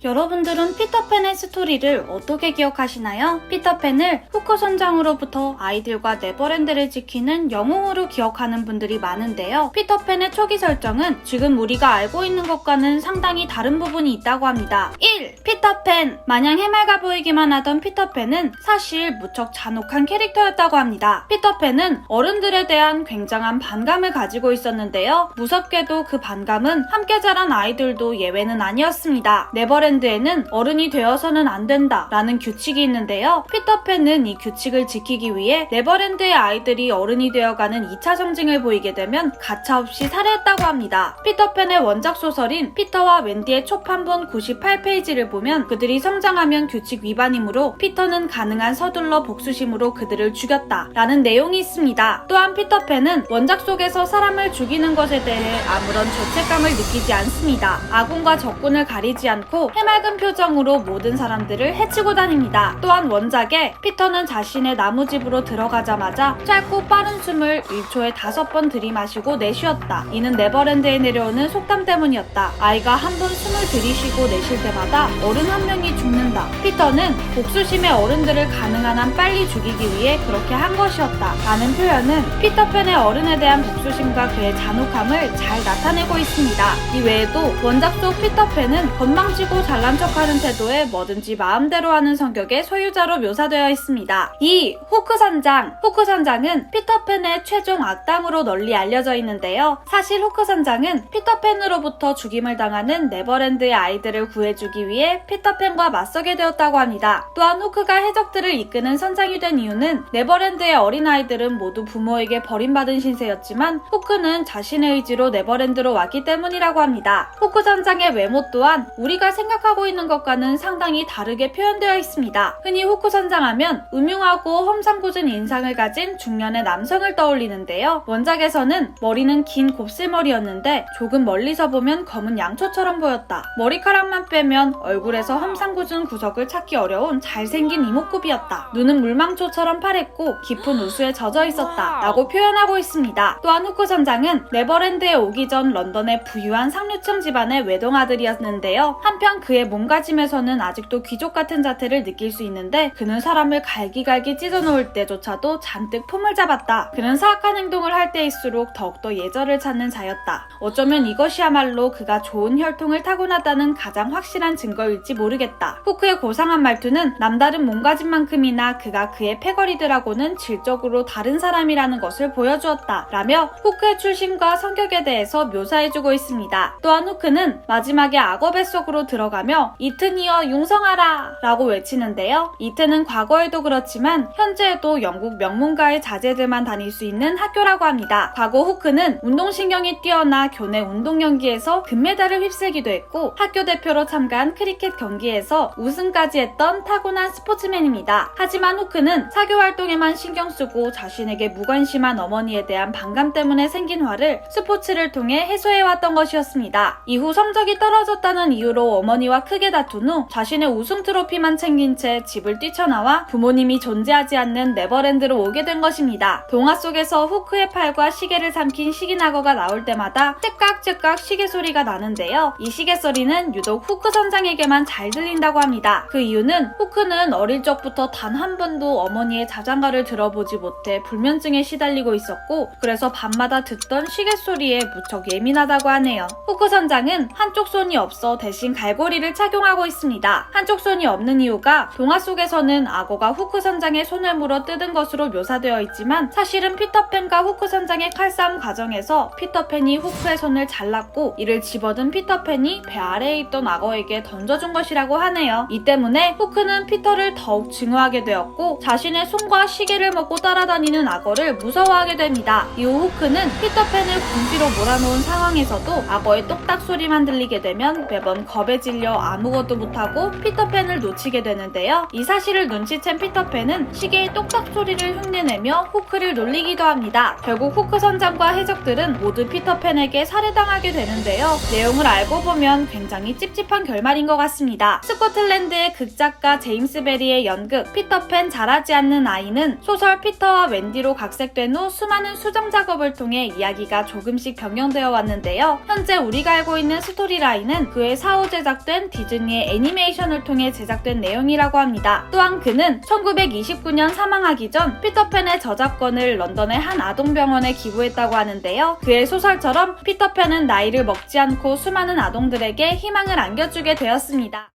여러분들은 피터팬의 스토리를 어떻게 기억하시나요? 피터팬을 후크 선장으로부터 아이들과 네버랜드를 지키는 영웅으로 기억하는 분들이 많은데요. 피터팬의 초기 설정은 지금 우리가 알고 있는 것과는 상당히 다른 부분이 있다고 합니다. 1. 피터팬! 마냥 해맑아 보이기만 하던 피터팬은 사실 무척 잔혹한 캐릭터였다고 합니다. 피터팬은 어른들에 대한 굉장한 반감을 가지고 있었는데요. 무섭게도 그 반감은 함께 자란 아이들도 예외는 아니었습니다. 네버랜드에는 어른이 되어서는 안 된다 라는 규칙이 있는데요. 피터팬은 이 규칙을 지키기 위해 네버랜드의 아이들이 어른이 되어가는 2차 성징을 보이게 되면 가차없이 살해했다고 합니다. 피터팬의 원작 소설인 피터와 웬디의 초판본 98페이지를 보면 그들이 성장하면 규칙 위반이므로 피터는 가능한 서둘러 복수심으로 그들을 죽였다 라는 내용이 있습니다. 또한 피터팬은 원작 속에서 사람을 죽이는 것에 대해 아무런 죄책감을 느끼지 않습니다. 아군과 적군을 가리지 않고 해맑은 표정으로 모든 사람들을 해치고 다닙니다. 또한 원작에 피터는 자신의 나무집으로 들어가자마자 짧고 빠른 숨을 1초에 5번 들이마시고 내쉬었다. 이는 네버랜드에 내려오는 속담 때문이었다. 아이가 한 번 숨을 들이쉬고 내쉴 때마다 어른 한 명이 죽는다. 피터는 복수심의 어른들을 가능한 한 빨리 죽이기 위해 그렇게 한 것이었다. 라는 표현은 피터팬의 어른에 대한 복수심과 그의 잔혹함을 잘 나타내고 있습니다. 이 외에도 원작 속 피터팬은 건방지고 잘난 척하는 태도에 뭐든지 마음대로 하는 성격의 소유자로 묘사되어 있습니다. 2. 후크 선장. 후크 선장은 피터팬의 최종 악당으로 널리 알려져 있는데요. 사실 후크 선장은 피터팬으로부터 죽임을 당하는 네버랜드의 아이들을 구해주기 위해 피터팬과 맞서게 되었다고 합니다. 또한 후크가 해적들을 이끄는 선장이 된 이유는 네버랜드의 어린아이들은 모두 부모에게 버림받은 신세였지만 후크는 자신의 의지로 네버랜드로 왔기 때문이라고 합니다. 후크 선장의 외모 또한 우리가 생각하고 있는 것과는 상당히 다르게 표현되어 있습니다. 흔히 후크 선장하면 음흉하고 험상궂은 인상을 가진 중년의 남성을 떠올리는데요. 원작에서는 머리는 긴 곱슬머리였는데 조금 멀리서 보면 검은 양초처럼 보였다. 머리카락만 빼면 얼굴에서 험상궂은 구석을 찾기 어려운 잘생긴 이목구비였다. 눈은 물망초처럼 파랬고 깊은 우수에 젖어 있었다 라고 표현하고 있습니다. 또한 후크 선장은 네버랜드에 오기 전 런던의 부유한 상류층 집안의 외동아들이었는데요. 한편 그의 몸가짐에서는 아직도 귀족 같은 자태를 느낄 수 있는데 그는 사람을 갈기갈기 찢어놓을 때조차도 잔뜩 폼을 잡았다. 그는 사악한 행동을 할 때일수록 더욱더 예절을 찾는 자였다. 어쩌면 이것이야말로 그가 좋은 혈통을 타고났다는 가장 확실한 증거일지 모르겠다. 후크의 고상한 말투는 남다른 몸가짐만큼이나 그가 그의 패거리들하고는 질적으로 다른 사람이라는 것을 보여주었다 라며 후크의 출신과 성격에 대해서 묘사해주고 있습니다. 또한 후크는 마지막에 악어 뱃속으로 들어가며 이튼이여 융성하라 라고 외치는데요. 이튼은 과거에도 그렇지만 현재에도 영국 명문가의 자제들만 다닐 수 있는 학교라고 합니다. 과거 후크는 운동신경이 뛰어나 교내 운동 경기에서 금메달을 휩쓸기도 했고 학교 대표로 참가한 크리켓 경기에서 우승까지 했던 타고난 스포츠맨입니다. 하지만 후크는 사교 활동에만 신경 쓰고 자신에게 무관심한 어머니에 대한 반감 때문에 생긴 화를 스포츠를 통해 해소해왔던 것이었습니다. 이후 성적이 떨어졌다는 이유로 어머니와 크게 다툰 후 자신의 우승 트로피만 챙긴 채 집을 뛰쳐나와 부모님이 존재하지 않는 네버랜드로 오게 된 것입니다. 동화 속에서 후크의 팔과 시계를 삼킨 시기낙어가 나올 때마다 째깍째깍 시계 소리가 나는데요. 이 시계 소리는 유독 후크 선장에게만 잘 들린다고 합니다. 그 이유는 후크는 어릴 적부터 단 한 번도 어머니의 자장가를 들어보지 못해 불면증에 시달리고 있었고 그래서 밤마다 듣던 시계 소리에 무척 예민하다고 하네요. 후크 선장은 한쪽 손이 없어 대신 갈고리를 착용하고 있습니다. 한쪽 손이 없는 이유가 동화 속에서는 악어가 후크 선장의 손을 물어 뜯은 것으로 묘사되어 있지만 사실은 피터팬과 후크 선장의 칼싸움 과정에서 피터팬이 후크의 손을 잘랐고 이를 집어든 피터팬이 배 아래에 있던 악어에게 던져준 것이라고 하네요. 이 때문에 후크는 피터를 더욱 증오하게 되었고 자신의 손과 시계를 먹고 따라다니는 악어를 무서워하게 됩니다. 이후 후크는 피터팬을 궁지로 몰아놓은 상황에서도 악어의 똑딱 소리만 들리게 되면 매번 겁에 질려 아무것도 못하고 피터팬을 놓치게 되는데요. 이 사실을 눈치챈 피터팬은 시계의 똑딱 소리를 흉내내며 후크를 놀리기도 합니다. 결국 후크 선장과 해적들은 모두 피터팬에게 살해당하게 되는데요. 내용을 알고 보면 굉장히 찝찝한 결말인 것 같습니다. 스코틀랜드의 극작가 제임스 베리의 연극 피터팬 자라지 않는 아이는 소설 피터와 웬디로 각색된 후 수많은 수정 작업을 통해 이야기가 조금씩 변경되어 왔는데요. 현재 우리가 알고 있는 스토리라인은 그의 사후 제작들 제작된 디즈니의 애니메이션을 통해 제작된 내용이라고 합니다. 또한 그는 1929년 사망하기 전 피터팬의 저작권을 런던의 한 아동병원에 기부했다고 하는데요. 그의 소설처럼 피터팬은 나이를 먹지 않고 수많은 아동들에게 희망을 안겨주게 되었습니다.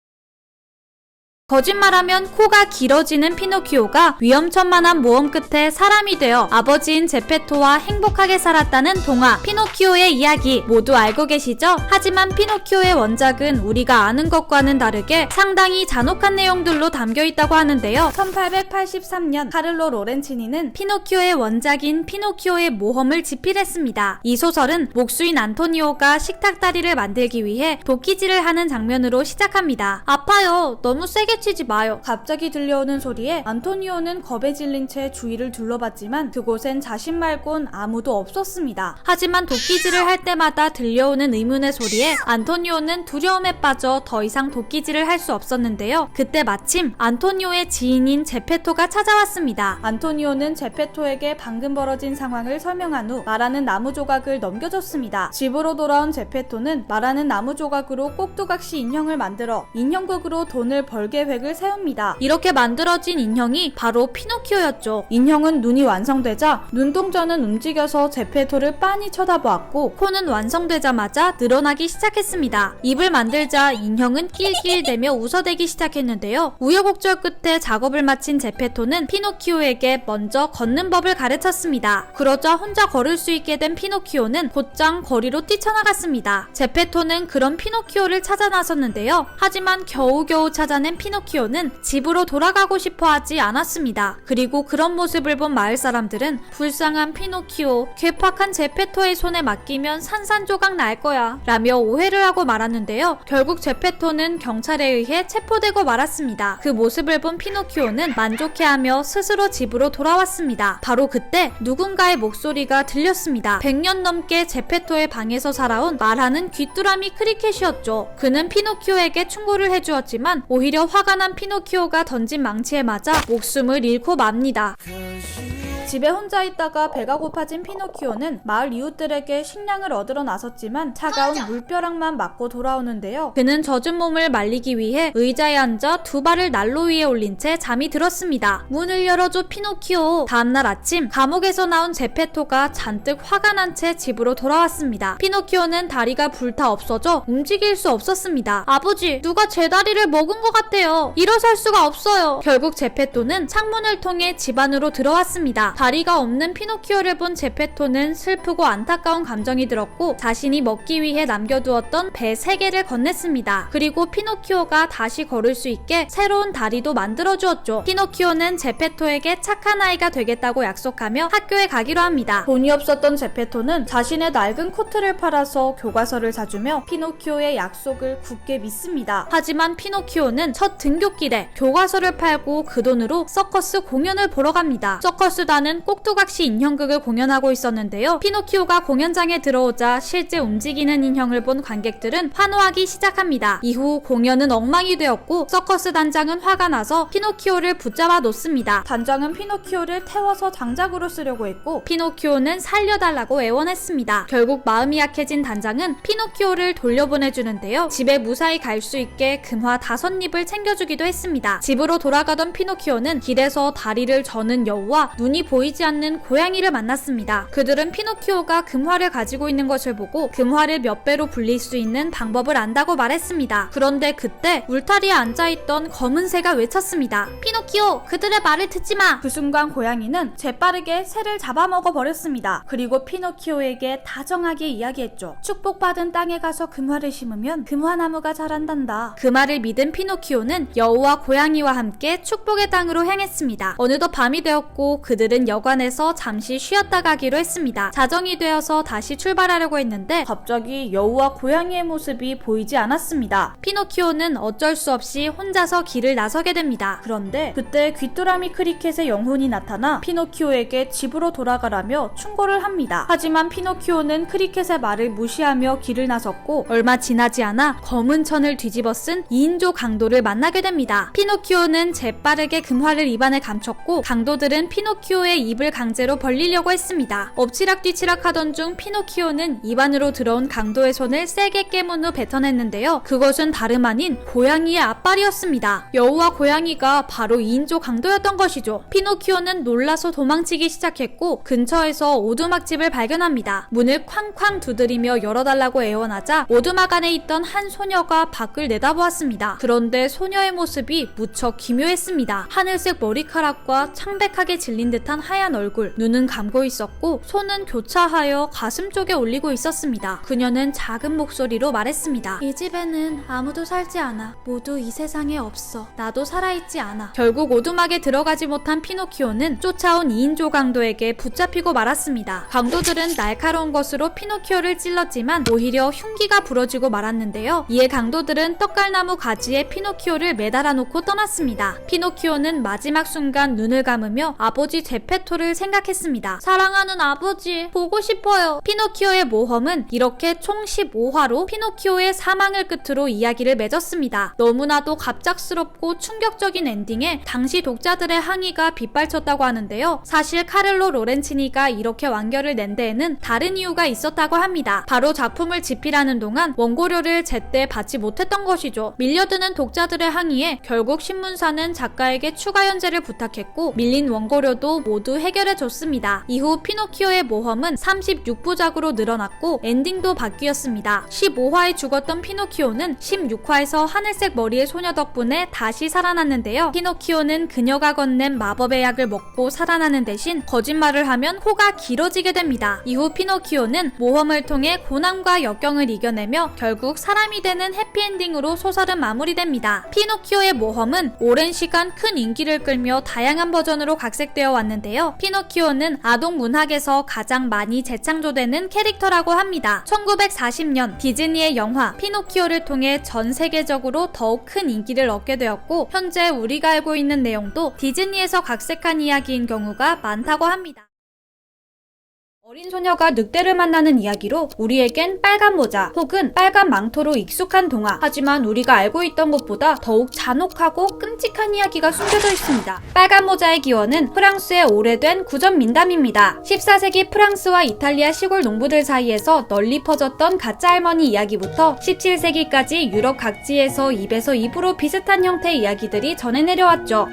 거짓말하면 코가 길어지는 피노키오가 위험천만한 모험 끝에 사람이 되어 아버지인 제페토와 행복하게 살았다는 동화 피노키오의 이야기 모두 알고 계시죠? 하지만 피노키오의 원작은 우리가 아는 것과는 다르게 상당히 잔혹한 내용들로 담겨있다고 하는데요. 1883년 카를로 로렌치니는 피노키오의 원작인 피노키오의 모험을 집필했습니다. 이 소설은 목수인 안토니오가 식탁다리를 만들기 위해 도끼질을 하는 장면으로 시작합니다. 아파요. 너무 세게 치지 마요. 갑자기 들려오는 소리에 안토니오는 겁에 질린 채 주위를 둘러봤지만 그곳엔 자신 말곤 아무도 없었습니다. 하지만 도끼질을 할 때마다 들려오는 의문의 소리에 안토니오는 두려움에 빠져 더 이상 도끼질을 할 수 없었는데요. 그때 마침 안토니오의 지인인 제페토가 찾아왔습니다. 안토니오는 제페토에게 방금 벌어진 상황을 설명한 후 말하는 나무 조각을 넘겨줬습니다. 집으로 돌아온 제페토는 말하는 나무 조각으로 꼭두각시 인형을 만들어 인형극으로 돈을 벌 계획을 세웁니다. 이렇게 만들어진 인형이 바로 피노키오였죠. 인형은 눈이 완성되자 눈동자는 움직여서 제페토를 빤히 쳐다보았고 코는 완성되자마자 늘어나기 시작했습니다. 입을 만들자 인형은 낄낄대며 웃어대기 시작했는데요. 우여곡절 끝에 작업을 마친 제페토는 피노키오에게 먼저 걷는 법을 가르쳤습니다. 그러자 혼자 걸을 수 있게 된 피노키오는 곧장 거리로 뛰쳐나갔습니다. 제페토는 그런 피노키오를 찾아 나섰는데요. 하지만 겨우겨우 찾아낸 피노키오는 집으로 돌아가고 싶어 하지 않았습니다. 그리고 그런 모습을 본 마을 사람들은 불쌍한 피노키오, 괴팍한 제페토의 손에 맡기면 산산조각 날 거야 라며 오해를 하고 말았는데요. 결국 제페토는 경찰에 의해 체포되고 말았습니다. 그 모습을 본 피노키오는 만족해하며 스스로 집으로 돌아왔습니다. 바로 그때 누군가의 목소리가 들렸습니다. 100년 넘게 제페토의 방에서 살아온 말하는 귀뚜라미 크리켓이었죠. 그는 피노키오에게 충고를 해주었지만 오히려 화가 난 피노키오가 던진 망치에 맞아 목숨을 잃고 맙니다. 집에 혼자 있다가 배가 고파진 피노키오는 마을 이웃들에게 식량을 얻으러 나섰지만 차가운 물벼락만 맞고 돌아오는데요. 그는 젖은 몸을 말리기 위해 의자에 앉아 두 발을 난로 위에 올린 채 잠이 들었습니다. 문을 열어줘 피노키오. 다음날 아침 감옥에서 나온 제페토가 잔뜩 화가 난 채 집으로 돌아왔습니다. 피노키오는 다리가 불타 없어져 움직일 수 없었습니다. 아버지, 누가 제 다리를 먹은 것 같아요. 일어설 수가 없어요. 결국 제페토는 창문을 통해 집 안으로 들어왔습니다. 다리가 없는 피노키오를 본 제페토는 슬프고 안타까운 감정이 들었고 자신이 먹기 위해 남겨두었던 배 3개를 건넸습니다. 그리고 피노키오가 다시 걸을 수 있게 새로운 다리도 만들어주었죠. 피노키오는 제페토에게 착한 아이가 되겠다고 약속하며 학교에 가기로 합니다. 돈이 없었던 제페토는 자신의 낡은 코트를 팔아서 교과서를 사주며 피노키오의 약속을 굳게 믿습니다. 하지만 피노키오는 첫 등굣길에 교과서를 팔고 그 돈으로 서커스 공연을 보러 갑니다. 서커스단은 꼭두각시 인형극을 공연하고 있었는데요. 피노키오가 공연장에 들어오자 실제 움직이는 인형을 본 관객들은 환호하기 시작합니다. 이후 공연은 엉망이 되었고 서커스 단장은 화가 나서 피노키오를 붙잡아 놓습니다. 단장은 피노키오를 태워서 장작으로 쓰려고 했고 피노키오는 살려달라고 애원했습니다. 결국 마음이 약해진 단장은 피노키오를 돌려보내주는데요. 집에 무사히 갈 수 있게 금화 5잎을 챙겨주기도 했습니다. 집으로 돌아가던 피노키오는 길에서 다리를 저는 여우와 눈이 보이지 않는 고양이를 만났습니다. 그들은 피노키오가 금화를 가지고 있는 것을 보고 금화를 몇 배로 불릴 수 있는 방법을 안다고 말했습니다. 그런데 그때 울타리에 앉아있던 검은 새가 외쳤습니다. 피노키오, 그들의 말을 듣지 마! 그 순간 고양이는 재빠르게 새를 잡아먹어 버렸습니다. 그리고 피노키오에게 다정하게 이야기했죠. 축복받은 땅에 가서 금화를 심으면 금화나무가 자란단다. 그 말을 믿은 피노키오는 여우와 고양이와 함께 축복의 땅으로 향했습니다. 어느덧 밤이 되었고 그들은 여관에서 잠시 쉬었다 가기로 했습니다. 자정이 되어서 다시 출발하려고 했는데 갑자기 여우와 고양이의 모습이 보이지 않았습니다. 피노키오는 어쩔 수 없이 혼자서 길을 나서게 됩니다. 그런데 그때 귀뚜라미 크리켓의 영혼이 나타나 피노키오에게 집으로 돌아가라며 충고를 합니다. 하지만 피노키오는 크리켓의 말을 무시하며 길을 나섰고 얼마 지나지 않아 검은 천을 뒤집어 쓴 2인조 강도를 만나게 됩니다. 피노키오는 재빠르게 금화를 입안에 감췄고 강도들은 피노키오의 피노키오의 입을 강제로 벌리려고 했습니다. 엎치락뒤치락 하던 중 피노키오는 입 안으로 들어온 강도의 손을 세게 깨문 후 뱉어냈는데요. 그것은 다름 아닌 고양이의 앞발이었습니다. 여우와 고양이가 바로 2인조 강도였던 것이죠. 피노키오는 놀라서 도망치기 시작했고 근처에서 오두막집을 발견합니다. 문을 쾅쾅 두드리며 열어달라고 애원하자 오두막 안에 있던 한 소녀가 밖을 내다보았습니다. 그런데 소녀의 모습이 무척 기묘했습니다. 하늘색 머리카락과 창백하게 질린 듯한 하얀 얼굴, 눈은 감고 있었고 손은 교차하여 가슴 쪽에 올리고 있었습니다. 그녀는 작은 목소리로 말했습니다. 이 집에는 아무도 살지 않아. 모두 이 세상에 없어. 나도 살아있지 않아. 결국 오두막에 들어가지 못한 피노키오는 쫓아온 2인조 강도에게 붙잡히고 말았습니다. 강도들은 날카로운 것으로 피노키오를 찔렀지만 오히려 흉기가 부러지고 말았는데요. 이에 강도들은 떡갈나무 가지에 피노키오를 매달아 놓고 떠났습니다. 피노키오는 마지막 순간 눈을 감으며 아버지 제페토를 생각했습니다. 사랑하는 아버지, 보고 싶어요. 피노키오의 모험은 이렇게 총 15화로 피노키오의 사망을 끝으로 이야기를 맺었습니다. 너무나도 갑작스럽고 충격적인 엔딩에 당시 독자들의 항의가 빗발쳤다고 하는데요. 사실 카를로 로렌치니가 이렇게 완결을 낸 데에는 다른 이유가 있었다고 합니다. 바로 작품을 집필하는 동안 원고료를 제때 받지 못했던 것이죠. 밀려드는 독자들의 항의에 결국 신문사는 작가에게 추가 연재를 부탁했고 밀린 원고료도 모두 해결해줬습니다. 이후 피노키오의 모험은 36부작으로 늘어났고 엔딩도 바뀌었습니다. 15화에 죽었던 피노키오는 16화에서 하늘색 머리의 소녀 덕분에 다시 살아났는데요. 피노키오는 그녀가 건넨 마법의 약을 먹고 살아나는 대신 거짓말을 하면 코가 길어지게 됩니다. 이후 피노키오는 모험을 통해 고난과 역경을 이겨내며 결국 사람이 되는 해피엔딩으로 소설은 마무리됩니다. 피노키오의 모험은 오랜 시간 큰 인기를 끌며 다양한 버전으로 각색되어 왔는데요. 피노키오는 아동 문학에서 가장 많이 재창조되는 캐릭터라고 합니다. 1940년 디즈니의 영화 피노키오를 통해 전 세계적으로 더욱 큰 인기를 얻게 되었고 현재 우리가 알고 있는 내용도 디즈니에서 각색한 이야기인 경우가 많다고 합니다. 어린 소녀가 늑대를 만나는 이야기로 우리에겐 빨간 모자 혹은 빨간 망토로 익숙한 동화, 하지만 우리가 알고 있던 것보다 더욱 잔혹하고 끔찍한 이야기가 숨겨져 있습니다. 빨간 모자의 기원은 프랑스의 오래된 구전 민담입니다. 14세기 프랑스와 이탈리아 시골 농부들 사이에서 널리 퍼졌던 가짜 할머니 이야기부터 17세기까지 유럽 각지에서 입에서 입으로 비슷한 형태의 이야기들이 전해 내려왔죠.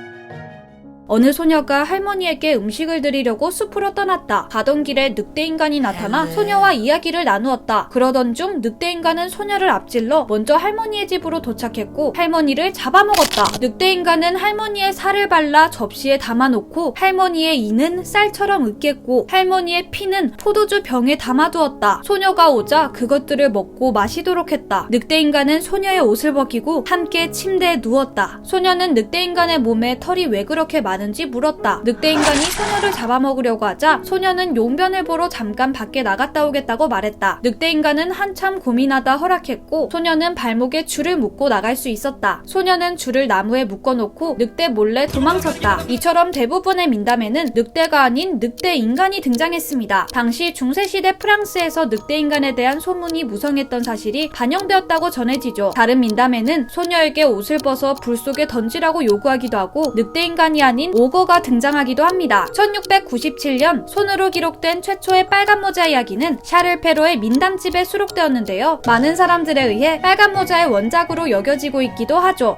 어느 소녀가 할머니에게 음식을 드리려고 숲으로 떠났다. 가던 길에 늑대인간이 나타나 소녀와 이야기를 나누었다. 그러던 중 늑대인간은 소녀를 앞질러 먼저 할머니의 집으로 도착했고 할머니를 잡아먹었다. 늑대인간은 할머니의 살을 발라 접시에 담아놓고 할머니의 이는 쌀처럼 으깼고 할머니의 피는 포도주 병에 담아두었다. 소녀가 오자 그것들을 먹고 마시도록 했다. 늑대인간은 소녀의 옷을 벗기고 함께 침대에 누웠다. 소녀는 늑대인간의 몸에 털이 왜 그렇게 많은지 물었다. 늑대인간이 소녀를 잡아먹으려고 하자 소녀는 용변을 보러 잠깐 밖에 나갔다 오겠다고 말했다. 늑대인간은 한참 고민하다 허락했고 소녀는 발목에 줄을 묶고 나갈 수 있었다. 소녀는 줄을 나무에 묶어놓고 늑대 몰래 도망쳤다. 이처럼 대부분의 민담에는 늑대가 아닌 늑대인간이 등장했습니다. 당시 중세시대 프랑스에서 늑대인간에 대한 소문이 무성했던 사실이 반영되었다고 전해지죠. 다른 민담에는 소녀에게 옷을 벗어 불 속에 던지라고 요구하기도 하고 늑대인간이 아닌 오거가 등장하기도 합니다. 1697년 손으로 기록된 최초의 빨간 모자 이야기는 샤를 페로의 민담집에 수록되었는데요. 많은 사람들에 의해 빨간 모자의 원작으로 여겨지고 있기도 하죠.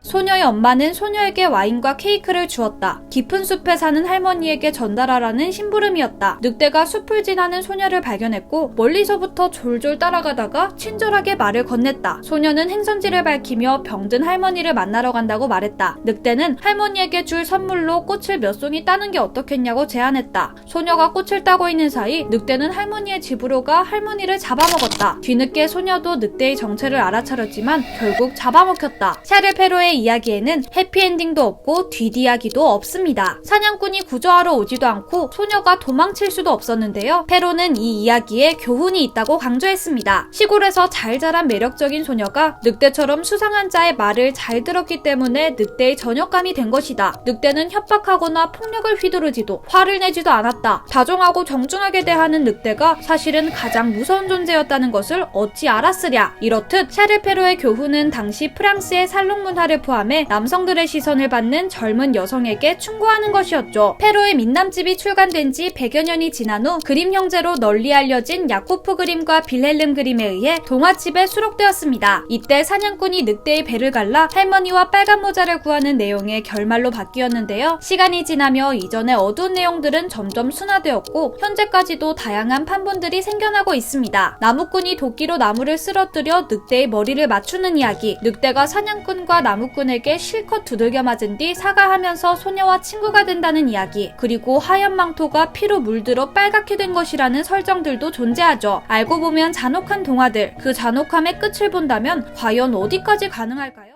소녀의 엄마는 소녀에게 와인과 케이크를 주었다. 깊은 숲에 사는 할머니에게 전달하라는 심부름이었다. 늑대가 숲을 지나는 소녀를 발견했고 멀리서부터 졸졸 따라가다가 친절하게 말을 건넸다. 소녀는 행선지를 밝히며 병든 할머니를 만나러 간다고 말했다. 늑대는 할머니에게 줄 선물로 꽃을 몇 송이 따는 게 어떻겠냐고 제안했다. 소녀가 꽃을 따고 있는 사이 늑대는 할머니의 집으로 가 할머니를 잡아먹었다. 뒤늦게 소녀도 늑대의 정체를 알아차렸지만 결국 잡아먹혔다. 샤를 페로의 이야기에는 해피엔딩도 없고 뒷이야기도 없습니다. 사냥꾼이 구조하러 오지도 않고 소녀가 도망칠 수도 없었는데요. 페로는 이 이야기에 교훈이 있다고 강조했습니다. 시골에서 잘 자란 매력적인 소녀가 늑대처럼 수상한 자의 말을 잘 들었기 때문에 늑대의 전역감이 된 것이다. 늑대는 협박하거나 폭력을 휘두르지도 화를 내지도 않았다. 다정하고 정중하게 대하는 늑대가 사실은 가장 무서운 존재였다는 것을 어찌 알았으랴. 이렇듯 샤를 페로의 교훈은 당시 프랑스의 살롱 문화를 여성들을 포함해 남성들의 시선을 받는 젊은 여성에게 충고하는 것이었죠. 페루의 민남집이 출간된 지 100여 년이 지난 후 그림 형제로 널리 알려진 야코프 그림과 빌헬름 그림에 의해 동화집에 수록되었습니다. 이때 사냥꾼이 늑대의 배를 갈라 할머니와 빨간 모자를 구하는 내용의 결말로 바뀌었는데요. 시간이 지나며 이전의 어두운 내용들은 점점 순화되었고 현재까지도 다양한 판본들이 생겨나고 있습니다. 나무꾼이 도끼로 나무를 쓰러뜨려 늑대의 머리를 맞추는 이야기, 늑대가 사냥꾼과 나무꾼에게 실컷 두들겨 맞은 뒤 사과하면서 소녀와 친구가 된다는 이야기, 그리고 하얀 망토가 피로 물들어 빨갛게 된 것이라는 설정들도 존재하죠. 알고 보면 잔혹한 동화들, 그 잔혹함의 끝을 본다면 과연 어디까지 가능할까요?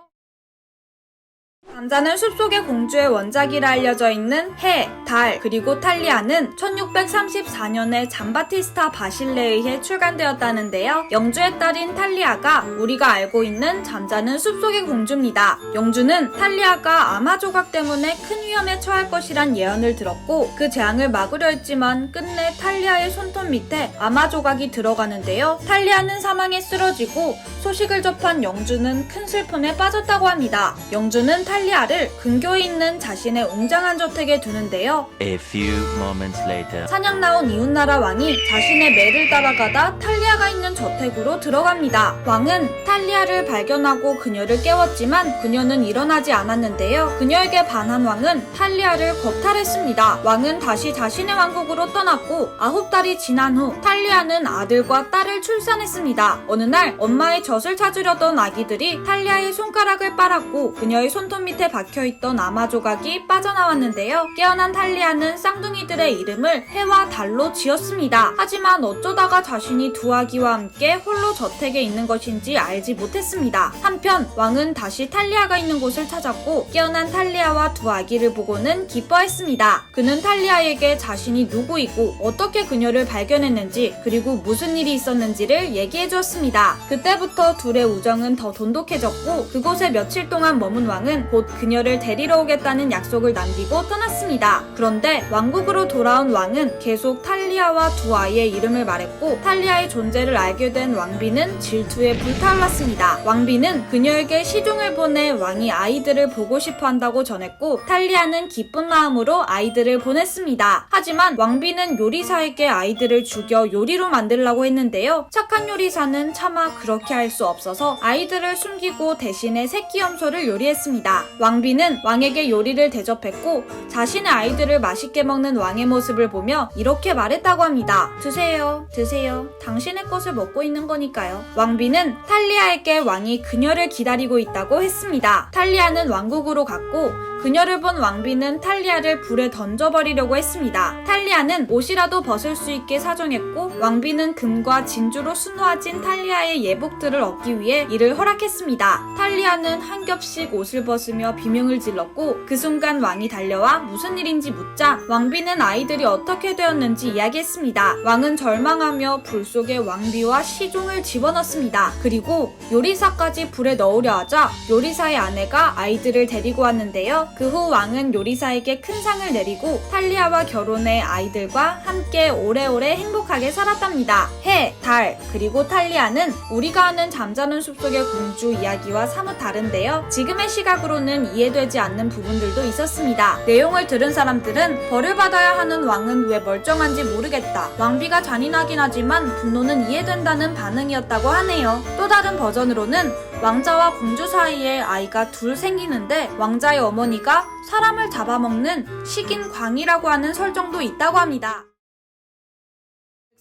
잠자는 숲속의 공주의 원작이라 알려져 있는 해, 달, 그리고 탈리아는 1634년에 잠바티스타 바실레에 의해 출간되었다는데요. 영주의 딸인 탈리아가 우리가 알고 있는 잠자는 숲속의 공주입니다. 영주는 탈리아가 아마 조각 때문에 큰 위험에 처할 것이란 예언을 들었고 그 재앙을 막으려 했지만 끝내 탈리아의 손톱 밑에 아마 조각이 들어가는데요. 탈리아는 사망에 쓰러지고 소식을 접한 영주는 큰 슬픔에 빠졌다고 합니다. 영주는 탈리아를 근교에 있는 자신의 웅장한 저택에 두는데요. A few moments later. 사냥 나온 이웃나라 왕이 자신의 매를 따라가다 탈리아가 있는 저택으로 들어갑니다. 왕은 탈리아를 발견하고 그녀를 깨웠지만 그녀는 일어나지 않았는데요. 그녀에게 반한 왕은 탈리아를 겁탈했습니다. 왕은 다시 자신의 왕국으로 떠났고 9달이 지난 후 탈리아는 아들과 딸을 출산했습니다. 어느 날 엄마의 젖을 찾으려던 아기들이 탈리아의 손가락을 빨았고 그녀의 손톱 밑에 박혀있던 아마 조각이 빠져나왔는데요. 깨어난 탈리아는 쌍둥이들의 이름을 해와 달로 지었습니다. 하지만 어쩌다가 자신이 두 아기와 함께 홀로 저택에 있는 것인지 알지 못했습니다. 한편 왕은 다시 탈리아가 있는 곳을 찾았고 깨어난 탈리아와 두 아기를 보고는 기뻐했습니다. 그는 탈리아에게 자신이 누구이고 어떻게 그녀를 발견했는지 그리고 무슨 일이 있었는지를 얘기해 주었습니다. 그때부터 둘의 우정은 더 돈독해졌고 그곳에 며칠 동안 머문 왕은 곧 그녀를 데리러 오겠다는 약속을 남기고 떠났습니다. 그런데 왕국으로 돌아온 왕은 계속 탈리아와 두 아이의 이름을 말했고 탈리아의 존재를 알게 된 왕비는 질투에 불타올랐습니다. 왕비는 그녀에게 시종을 보내 왕이 아이들을 보고 싶어 한다고 전했고 탈리아는 기쁜 마음으로 아이들을 보냈습니다. 하지만 왕비는 요리사에게 아이들을 죽여 요리로 만들라고 했는데요. 착한 요리사는 차마 그렇게 할 수 없어서 아이들을 숨기고 대신에 새끼 염소를 요리했습니다. 왕비는 왕에게 요리를 대접했고 자신의 아이들을 맛있게 먹는 왕의 모습을 보며 이렇게 말했다고 합니다. 드세요, 드세요. 당신의 것을 먹고 있는 거니까요. 왕비는 탈리아에게 왕이 그녀를 기다리고 있다고 했습니다. 탈리아는 왕국으로 갔고 그녀를 본 왕비는 탈리아를 불에 던져버리려고 했습니다. 탈리아는 옷이라도 벗을 수 있게 사정했고 왕비는 금과 진주로 수놓아진 탈리아의 예복들을 얻기 위해 이를 허락했습니다. 탈리아는 한 겹씩 옷을 벗으며 비명을 질렀고 그 순간 왕이 달려와 무슨 일인지 묻자 왕비는 아이들이 어떻게 되었는지 이야기했습니다. 왕은 절망하며 불 속에 왕비와 시종을 집어넣습니다. 그리고 요리사까지 불에 넣으려 하자 요리사의 아내가 아이들을 데리고 왔는데요. 그 후 왕은 요리사에게 큰 상을 내리고 탈리아와 결혼해 아이들과 함께 오래오래 행복하게 살았답니다. 해, 달, 그리고 탈리아는 우리가 아는 잠자는 숲속의 공주 이야기와 사뭇 다른데요. 지금의 시각으로는 이해되지 않는 부분들도 있었습니다. 내용을 들은 사람들은 벌을 받아야 하는 왕은 왜 멀쩡한지 모르겠다. 왕비가 잔인하긴 하지만 분노는 이해된다는 반응이었다고 하네요. 또 다른 버전으로는 왕자와 공주 사이에 아이가 둘 생기는데 왕자의 어머니가 사람을 잡아먹는 식인 광이라고 하는 설정도 있다고 합니다.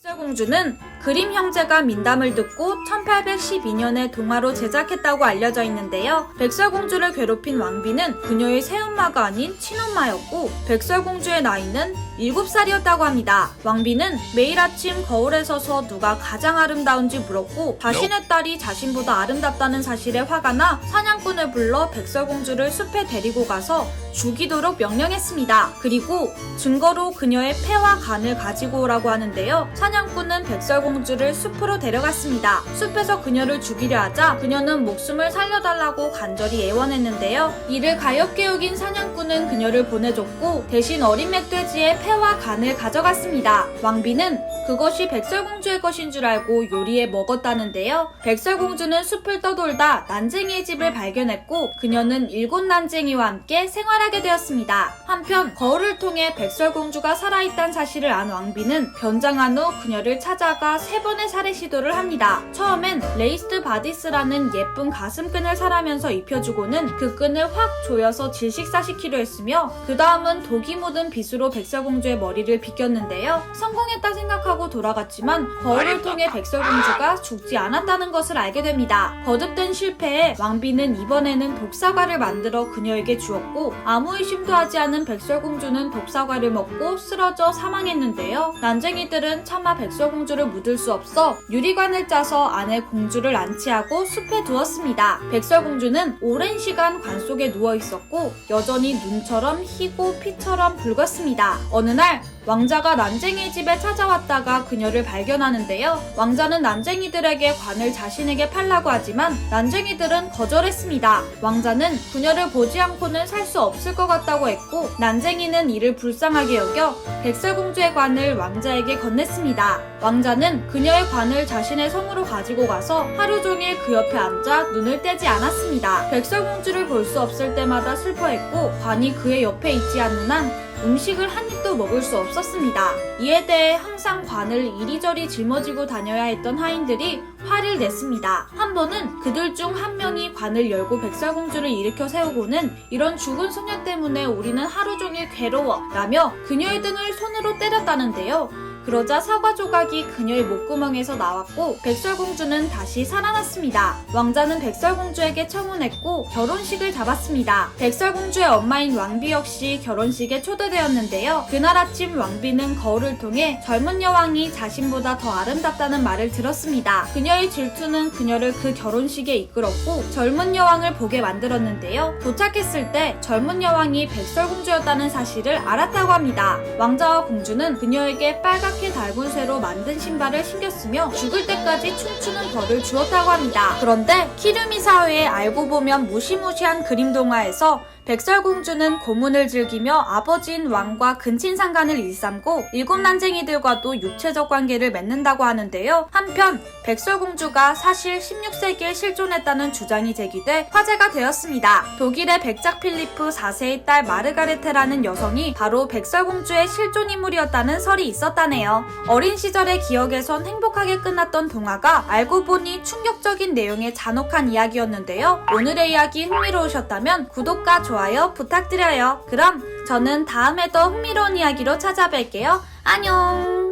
백설공주는 그림 형제가 민담을 듣고 1812년에 동화로 제작했다고 알려져 있는데요. 백설공주를 괴롭힌 왕비는 그녀의 새엄마가 아닌 친엄마였고 백설공주의 나이는 7살이었다고 합니다. 왕비는 매일 아침 거울에 서서 누가 가장 아름다운지 물었고 자신의 딸이 자신보다 아름답다는 사실에 화가 나 사냥꾼을 불러 백설공주를 숲에 데리고 가서 죽이도록 명령했습니다. 그리고 증거로 그녀의 폐와 간을 가지고 오라고 하는데요. 사냥꾼은 백설공주를 숲으로 데려갔습니다. 숲에서 그녀를 죽이려 하자 그녀는 목숨을 살려달라고 간절히 애원했는데요. 이를 가엾게 여긴 사냥꾼은 그녀를 보내줬고 대신 어린 멧돼지의 폐와 간을 가져갔습니다. 왕비는 그것이 백설공주의 것인 줄 알고 요리해 먹었다는데요. 백설공주는 숲을 떠돌다 난쟁이의 집을 발견했고 그녀는 7 난쟁이와 함께 생활하게 되었습니다. 한편 거울을 통해 백설공주가 살아있다는 사실을 안 왕비는 변장한 후 그녀를 찾아가 3번의 살해 시도를 합니다. 처음엔 레이스트 바디스라는 예쁜 가슴끈을 사라면서 입혀주고는 그 끈을 확 조여서 질식사시키려 했으며 그 다음은 독이 묻은 빗으로 백설공주의 머리를 빗겼는데요. 성공했다 생각하고 돌아갔지만 거울을 통해 백설공주가 죽지 않았다는 것을 알게 됩니다. 거듭된 실패에 왕비는 이번에는 독사과를 만들어 그녀에게 주었고 아무 의심도 하지 않은 백설공주는 독사과를 먹고 쓰러져 사망했는데요. 난쟁이들은 차마 백설공주를 묻을 수 없어 유리관을 짜서 안에 공주를 안치하고 숲에 두었습니다. 백설공주는 오랜 시간 관 속에 누워 있었고 여전히 눈처럼 희고 피처럼 붉었습니다. 어느 날 왕자가 난쟁이 집에 찾아왔다가 그녀를 발견하는데요. 왕자는 난쟁이들에게 관을 자신에게 팔라고 하지만 난쟁이들은 거절했습니다. 왕자는 그녀를 보지 않고는 살 수 없을 것 같다고 했고 난쟁이는 이를 불쌍하게 여겨 백설공주의 관을 왕자에게 건넸습니다. 왕자는 그녀의 관을 자신의 성으로 가지고 가서 하루 종일 그 옆에 앉아 눈을 떼지 않았습니다. 백설공주를 볼 수 없을 때마다 슬퍼했고 관이 그의 옆에 있지 않는 한 음식을 한 입도 먹을 수 없었습니다. 이에 대해 항상 관을 이리저리 짊어지고 다녀야 했던 하인들이 화를 냈습니다. 한 번은 그들 중 한 명이 관을 열고 백설공주를 일으켜 세우고는 이런 죽은 소녀 때문에 우리는 하루 종일 괴로워 라며 그녀의 등을 손으로 때렸다는데요. 그러자 사과 조각이 그녀의 목구멍에서 나왔고 백설공주는 다시 살아났습니다. 왕자는 백설공주에게 청혼했고 결혼식을 잡았습니다. 백설공주의 엄마인 왕비 역시 결혼식에 초대되었는데요. 그날 아침 왕비는 거울을 통해 젊은 여왕이 자신보다 더 아름답다는 말을 들었습니다. 그녀의 질투는 그녀를 그 결혼식에 이끌었고 젊은 여왕을 보게 만들었는데요. 도착했을 때 젊은 여왕이 백설공주였다는 사실을 알았다고 합니다. 왕자와 공주는 그녀에게 빨갛게 달군 쇠로 만든 신발을 신겼으며 죽을 때까지 춤추는 벌을 주었다고 합니다. 그런데 키르미 사회의 알고 보면 무시무시한 그림 동화에서 백설공주는 고문을 즐기며 아버지인 왕과 근친상간을 일삼고 7 난쟁이들과도 육체적 관계를 맺는다고 하는데요. 한편 백설공주가 사실 16세기에 실존했다는 주장이 제기돼 화제가 되었습니다. 독일의 백작 필리프 4세의 딸 마르가레테라는 여성이 바로 백설공주의 실존 인물이었다는 설이 있었다네요. 어린 시절의 기억에선 행복하게 끝났던 동화가 알고 보니 충격적인 내용의 잔혹한 이야기였는데요. 오늘의 이야기 흥미로우셨다면 구독과 좋아요 부탁드려요. 그럼 저는 다음에 더 흥미로운 이야기로 찾아뵐게요. 안녕!